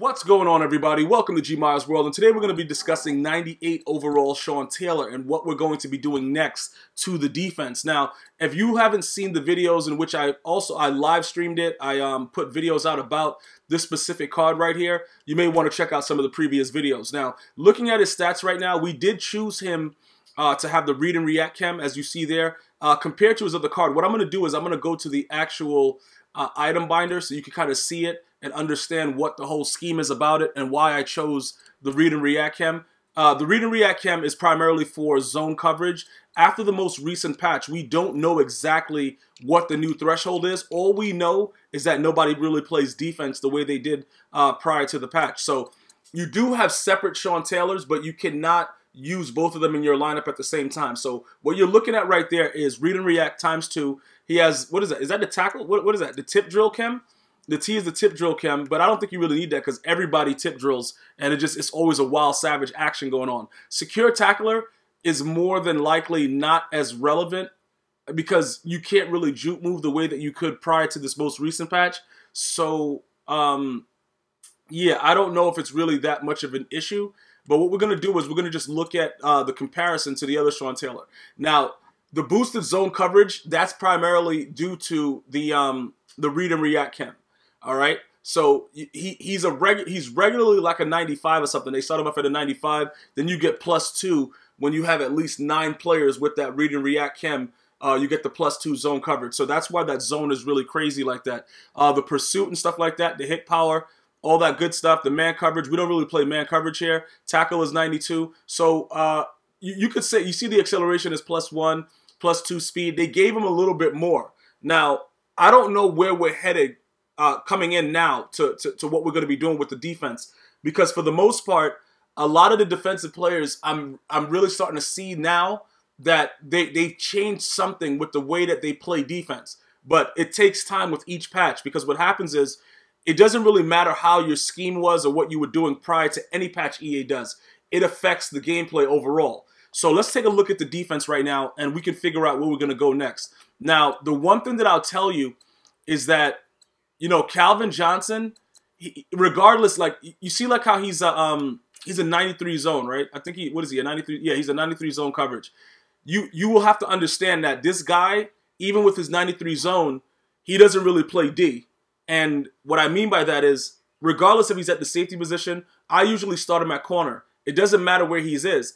What's going on, everybody? Welcome to GmiasWorld, and today we're going to be discussing 98 overall Sean Taylor and what we're going to be doing next to the defense. Now, if you haven't seen the videos in which I live streamed it, I put videos out about this specific card right here, you may want to check out some of the previous videos. Now, looking at his stats right now, we did choose him to have the read and react chem, as you see there, compared to his other card. What I'm going to do is I'm going to go to the actual item binder so you can kind of see it and understand what the whole scheme is about it and why I chose the read and react chem. The read and react chem is primarily for zone coverage. After the most recent patch, we don't know exactly what the new threshold is. All we know is that nobody really plays defense the way they did prior to the patch. So you do have separate Sean Taylors, but you cannot use both of them in your lineup at the same time. So what you're looking at right there is read and react ×2. He has, what is that? Is that the tackle? What is that? The tip drill chem? The T is the tip drill chem, but I don't think you really need that because everybody tip drills, and it's always a wild, savage action going on. Secure tackler is more than likely not as relevant because you can't really juke move the way that you could prior to this most recent patch. So, yeah, I don't know if it's really that much of an issue, but what we're going to do is we're going to just look at the comparison to the other Sean Taylor. Now, the boosted zone coverage, that's primarily due to the read and react chem. All right, so he's regularly like a 95 or something. They start him off at a 95. Then you get +2 when you have at least 9 players with that read and react chem. You get the +2 zone coverage. So that's why that zone is really crazy like that. The pursuit and stuff like that, the hit power, all that good stuff. The man coverage, we don't really play man coverage here. Tackle is 92. So you could say, you see the acceleration is +1, +2 speed. They gave him a little bit more. Now, I don't know where we're headed coming in now to what we're going to be doing with the defense, because for the most part, a lot of the defensive players, I'm really starting to see now that they've changed something with the way that they play defense. But it takes time with each patch, because what happens is it doesn't really matter how your scheme was or what you were doing prior to any patch EA does. It affects the gameplay overall. So let's take a look at the defense right now, and we can figure out where we're going to go next. Now, the one thing that I'll tell you is that, you know, Calvin Johnson, regardless, like, you see like how he's a 93 zone, right? I think what is he, a 93? Yeah, he's a 93 zone coverage. You will have to understand that this guy, even with his 93 zone, he doesn't really play D. And what I mean by that is, regardless if he's at the safety position, I usually start him at corner. It doesn't matter where he is.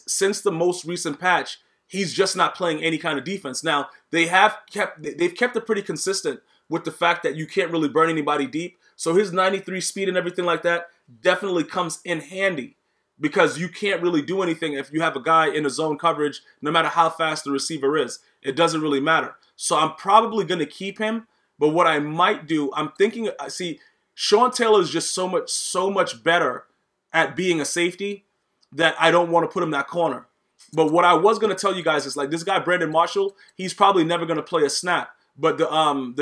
Since the most recent patch, he's just not playing any kind of defense. Now, they've kept it pretty consistent with the fact that you can't really burn anybody deep. So his 93 speed and everything like that definitely comes in handy, because you can't really do anything if you have a guy in a zone coverage, no matter how fast the receiver is. It doesn't really matter. So I'm probably going to keep him, but what I might do, I'm thinking, see, Sean Taylor is just so much better at being a safety that I don't want to put him that corner. But what I was going to tell you guys is, like, this guy, Brandon Marshall, he's probably never going to play a snap. But the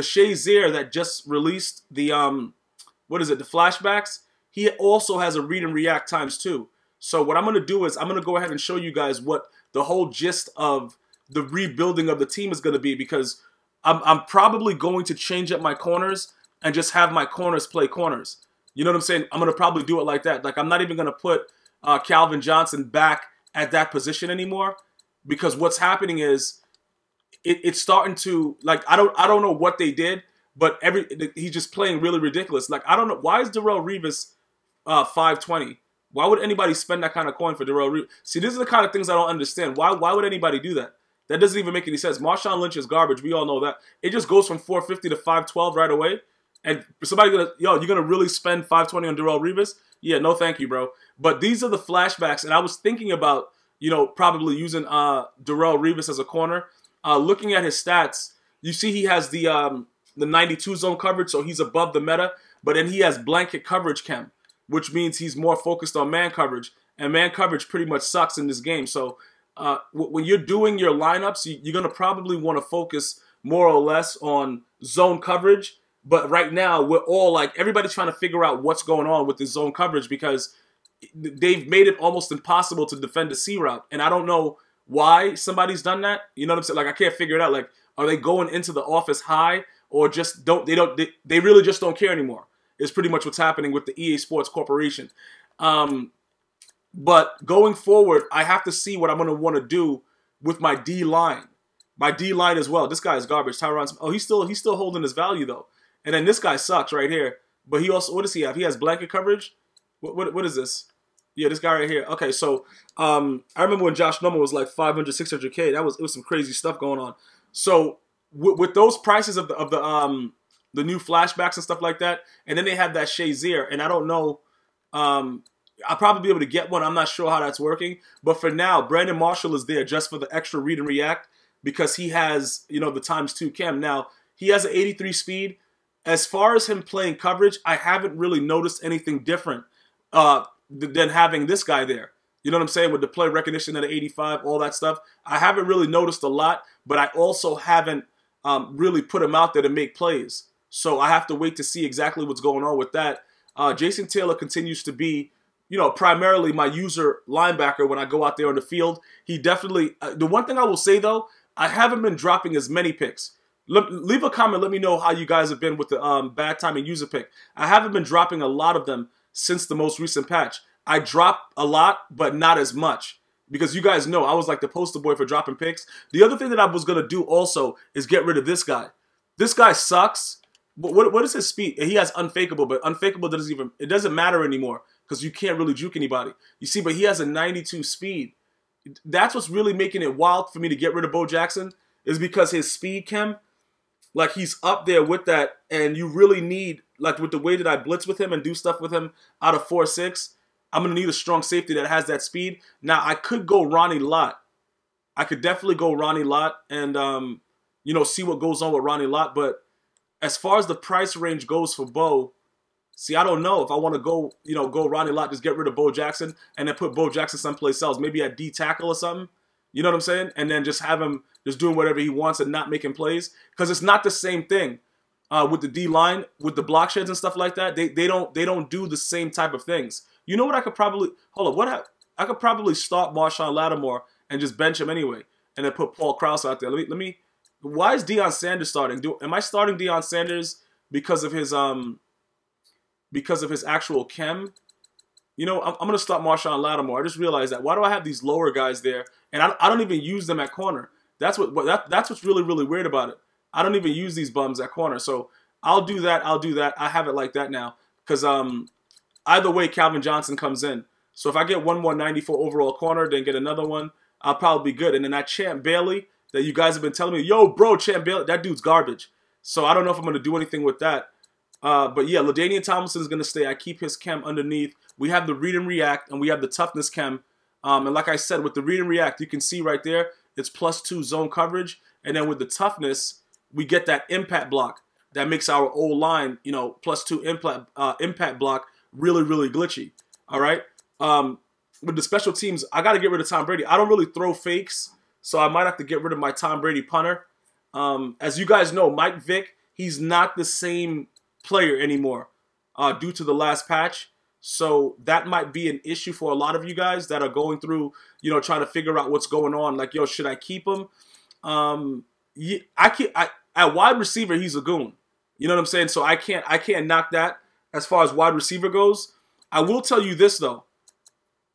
Shazier that just released the what is it, the flashbacks, he also has a read and react ×2. So what I'm going to do is I'm going to go ahead and show you guys what the whole gist of the rebuilding of the team is going to be, because I'm probably going to change up my corners and just have my corners play corners. You know what I'm saying? I'm going to probably do it like that. Like, I'm not even going to put Calvin Johnson back at that position anymore, because what's happening is it's starting to, like, I don't know what they did, but he's just playing really ridiculous. Like, I don't know, why is Darrelle Revis 520? Why would anybody spend that kind of coin for Darrelle Revis? See, these are the kind of things I don't understand. Why would anybody do that? That doesn't even make any sense. Marshawn Lynch is garbage. We all know that. It just goes from 450 to 512 right away. And somebody you're gonna really spend 520 on Darrelle Revis? Yeah, no thank you, bro. But these are the flashbacks, and I was thinking about, you know, probably using Darrelle Revis as a corner. Looking at his stats, you see he has the 92 zone coverage, so he's above the meta. But then he has blanket coverage chem, which means he's more focused on man coverage. And man coverage pretty much sucks in this game. So when you're doing your lineups, you're going to probably want to focus more or less on zone coverage. But right now, we're all like, everybody's trying to figure out what's going on with this zone coverage, because they've made it almost impossible to defend a C route. And I don't know why somebody's done that. You know what I'm saying? Like, I can't figure it out. Like, are they going into the office high, or just they really just don't care anymore? is pretty much what's happening with the EA Sports Corporation. But going forward, I have to see what I'm going to want to do with my D-line. My D-line as well. This guy is garbage. Tyron. Oh, he's still holding his value, though. And then this guy sucks right here. But he also, what does he have? He has blanket coverage. What is this? Yeah, this guy right here. Okay, so I remember when Josh Norman was like 500, 600K. It was some crazy stuff going on. So with those prices of the new flashbacks and stuff like that, and then they have that Shazier, and I don't know. I'll probably be able to get one. I'm not sure how that's working. But for now, Brandon Marshall is there just for the extra read and react because he has, you know, the ×2 chem. Now, he has an 83 speed. As far as him playing coverage, I haven't really noticed anything different than having this guy there. You know what I'm saying? With the play recognition at 85, all that stuff. I haven't really noticed a lot, but I also haven't really put him out there to make plays. So I have to wait to see exactly what's going on with that. Jason Taylor continues to be, you know, primarily my user linebacker when I go out there on the field. He definitely, the one thing I will say though, I haven't been dropping as many picks. Leave a comment, let me know how you guys have been with the bad timing user pick. I haven't been dropping a lot of them since the most recent patch. I drop a lot, but not as much. Because you guys know, I was like the poster boy for dropping picks. The other thing that I was going to do also is get rid of this guy. This guy sucks. What is his speed? He has unfakeable, but unfakeable it doesn't matter anymore because you can't really juke anybody. You see, but he has a 92 speed. That's what's really making it wild for me to get rid of Bo Jackson is because his speed chem, like he's up there with that, and you really need, like with the way that I blitz with him and do stuff with him out of 4-6, I'm going to need a strong safety that has that speed. Now, I could go Ronnie Lott. I could definitely go Ronnie Lott and, you know, see what goes on with Ronnie Lott. But as far as the price range goes for Bo, see, I don't know if I want to go, you know, go Ronnie Lott, just get rid of Bo Jackson and then put Bo Jackson someplace else, maybe at D tackle or something. You know what I'm saying? And then just have him just doing whatever he wants and not making plays. Because it's not the same thing with the D-line, with the block sheds and stuff like that. They don't do the same type of things. You know what I could probably, hold on, I could probably start Marshawn Lattimore and just bench him anyway. And then put Paul Krause out there. Let me why is Deion Sanders starting? Am I starting Deion Sanders because of his actual chem? You know, I'm going to start Marshawn Lattimore. I just realized that. Why do I have these lower guys there? And I don't even use them at corner. That's what's really, really weird about it. I don't even use these bums at corner. So I'll do that. I have it like that now. Because either way, Calvin Johnson comes in. So if I get one more 94 overall corner, then get another one, I'll probably be good. And then that Champ Bailey that you guys have been telling me, yo, bro, Champ Bailey, that dude's garbage. So I don't know if I'm going to do anything with that. But yeah, LaDainian Tomlinson is going to stay. I keep his chem underneath. We have the read and react, and we have the toughness chem. And like I said, with the read and react, you can see right there, it's +2 zone coverage. And then with the toughness, we get that impact block that makes our O-line, you know, +2 impact block really, really glitchy. All right? With the special teams, I got to get rid of Tom Brady. I don't really throw fakes, so I might have to get rid of my Tom Brady punter. As you guys know, Mike Vick, he's not the same player anymore due to the last patch. So that might be an issue for a lot of you guys that are going through, you know, trying to figure out what's going on. Like, yo, should I keep him? Yeah, at wide receiver, he's a goon. You know what I'm saying? So I can't knock that as far as wide receiver goes. I will tell you this though.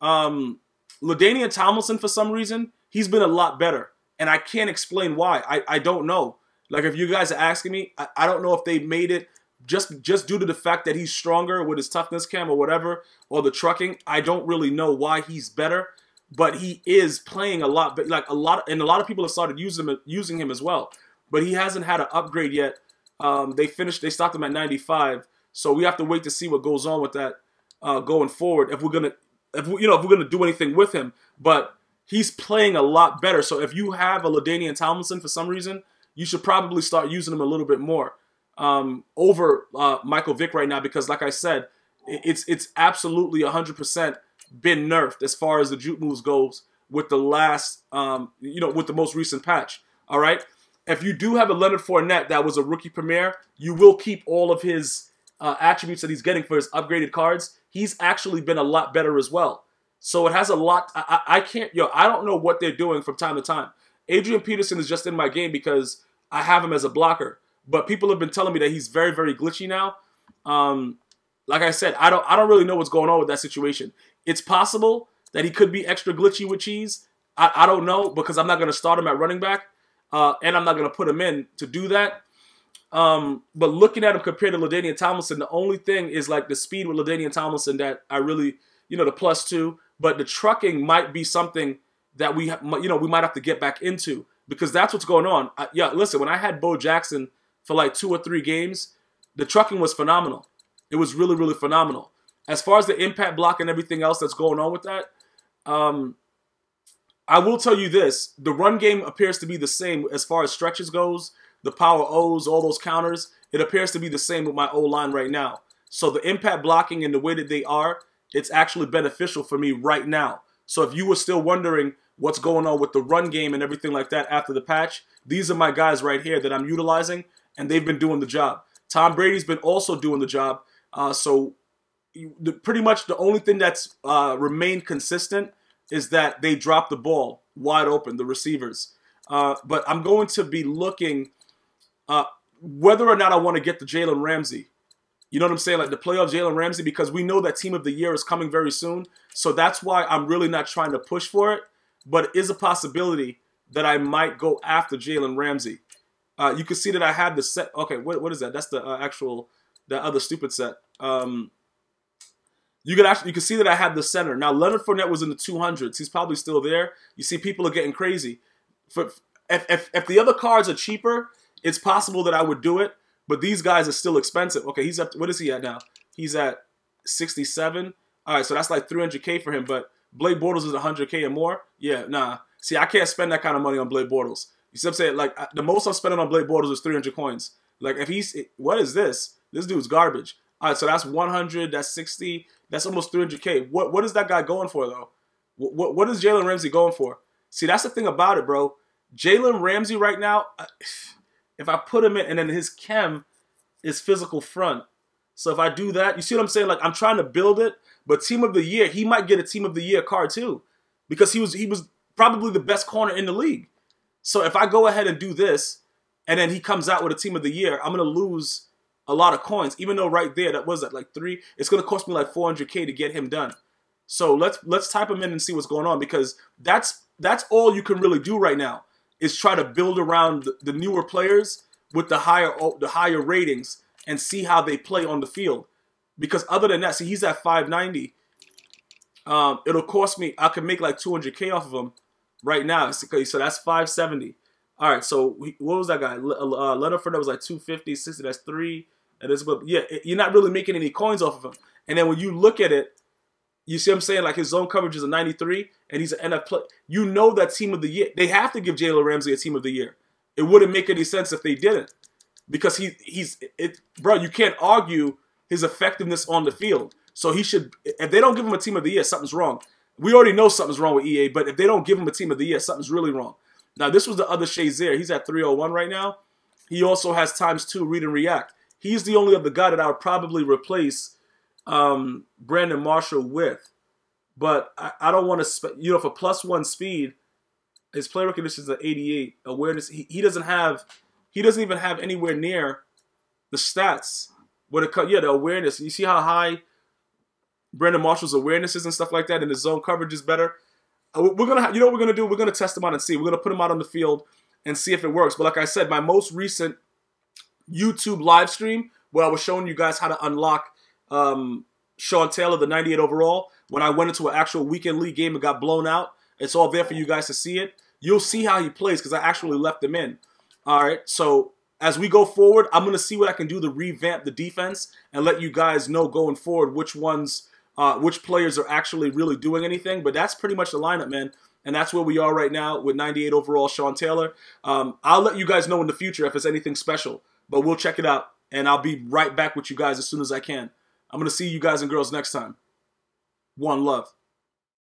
LaDainian Tomlinson, for some reason, he's been a lot better. And I can't explain why. I don't know. Like, if you guys are asking me, I don't know if they made it just due to the fact that he's stronger with his toughness cam or whatever, or the trucking. I don't really know why he's better, but he is playing a lot. But like a lot of people have started using him as well. But he hasn't had an upgrade yet. They stopped him at 95, so we have to wait to see what goes on with that going forward. If we're gonna do anything with him, but he's playing a lot better. So if you have a LaDainian Tomlinson for some reason, you should probably start using him a little bit more over Michael Vick right now, because like I said, it's absolutely 100% been nerfed as far as the juke moves goes with the last, with the most recent patch. All right. If you do have a Leonard Fournette that was a rookie premier, you will keep all of his attributes that he's getting for his upgraded cards. He's actually been a lot better as well. So it has a lot. I don't know what they're doing from time to time. Adrian Peterson is just in my game because I have him as a blocker. But people have been telling me that he's very, very glitchy now. like I said, I don't really know what's going on with that situation. It's possible that he could be extra glitchy with Cheese. I don't know, because I'm not going to start him at running back, and I'm not going to put him in to do that. But looking at him compared to LaDainian Tomlinson, the only thing is like the speed with LaDainian Tomlinson that I really, the +2. But the trucking might be something that we might have to get back into, because that's what's going on. Yeah, listen, when I had Bo Jackson for like 2 or 3 games, the trucking was phenomenal. It was really, really phenomenal. As far as the impact block and everything else that's going on with that, I will tell you this. The run game appears to be the same as far as stretches goes, the power O's, all those counters. It appears to be the same with my O-line right now. So the impact blocking and the way that they are, it's actually beneficial for me right now. So if you were still wondering what's going on with the run game and everything like that after the patch, these are my guys right here that I'm utilizing, and they've been doing the job. Tom Brady's been also doing the job. Pretty much the only thing that's remained consistent is that they drop the ball wide open, the receivers. But I'm going to be looking whether or not I want to get the Jalen Ramsey. You know what I'm saying? Like the playoff Jalen Ramsey, because we know that Team of the Year is coming very soon. So that's why I'm really not trying to push for it. But it is a possibility that I might go after Jalen Ramsey. You can see that I have the set. Okay, what is that? That's the that other stupid set. You can see that I have the center. Now, Leonard Fournette was in the 200s. He's probably still there. You see people are getting crazy. If the other cards are cheaper, it's possible that I would do it. But these guys are still expensive. Okay, he's up. What is he at now? He's at 67. All right, so that's like 300K for him. But Blake Bortles is 100K or more. Yeah, nah. See, I can't spend that kind of money on Blake Bortles. You see what I'm saying? Like, the most I'm spending on Blake Bortles is 300 coins. Like, if he's... What is this? This dude's garbage. All right, so that's 100. That's 60. That's almost 300K. What is that guy going for, though? What is Jalen Ramsey going for? See, that's the thing about it, bro. Jalen Ramsey right now... If I put him in, and then his chem is physical front. So if I do that, you see what I'm saying? Like, I'm trying to build it, but Team of the Year, he might get a Team of the Year card too, because he was probably the best corner in the league. So if I go ahead and do this, and then he comes out with a Team of the Year, I'm gonna lose a lot of coins. Even though right there, that was at like 3, it's gonna cost me like 400K to get him done. So let's type him in and see what's going on, because that's all you can really do right now, is try to build around the newer players with the higher ratings and see how they play on the field. Because other than that, see, he's at 590. It'll cost me, I could make like 200K off of him right now. So that's 570. All right, so what was that guy? Leonard Fournette was like 250, 60, that's 3. And it's, but yeah, you're not really making any coins off of him. And then when you look at it, you see what I'm saying? Like, his zone coverage is a 93, and he's an NF play. You know that Team of the Year. They have to give Jalen Ramsey a Team of the Year. It wouldn't make any sense if they didn't. Because bro, you can't argue his effectiveness on the field. So he should, if they don't give him a Team of the Year, something's wrong. We already know something's wrong with EA, but if they don't give him a Team of the Year, something's really wrong. Now, this was the other Shazier. He's at 301 right now. He also has +2 read and react. He's the only other guy that I would probably replace Brandon Marshall with. But I don't want to, for +1 speed, his play recognition is at 88. Awareness, he doesn't even have anywhere near the stats. The awareness. You see how high Brandon Marshall's awareness is and stuff like that, and his zone coverage is better. We're gonna, you know what we're gonna do? We're gonna test him out and see. We're gonna put him out on the field and see if it works. But like I said, my most recent YouTube live stream, where I was showing you guys how to unlock Sean Taylor, the 98 overall, when I went into an actual weekend league game and got blown out. It's all there for you guys to see it. You'll see how he plays because I actually left him in. All right, so as we go forward, I'm going to see what I can do to revamp the defense and let you guys know going forward which players are actually really doing anything. But that's pretty much the lineup, man. And that's where we are right now with 98 overall Sean Taylor. I'll let you guys know in the future if it's anything special, but we'll check it out. And I'll be right back with you guys as soon as I can. I'm going to see you guys and girls next time. One love.